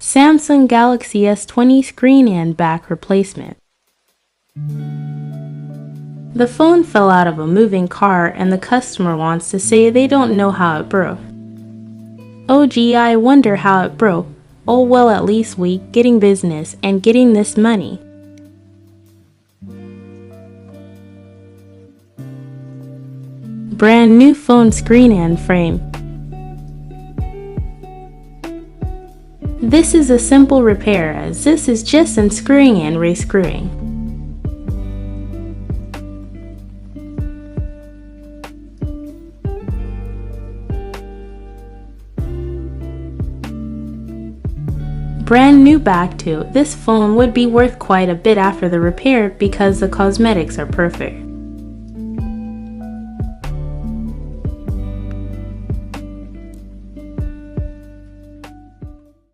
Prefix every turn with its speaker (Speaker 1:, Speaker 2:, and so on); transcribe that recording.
Speaker 1: Samsung Galaxy S20 screen and back replacement. The phone fell out of a moving car and the customer wants to say they don't know how it broke. Oh gee, I wonder how it broke. Oh well, at least we getting business and getting this money. Brand new phone screen and frame. This is a simple repair as this is just unscrewing and rescrewing. Brand new back too. This phone would be worth quite a bit after the repair because the cosmetics are perfect.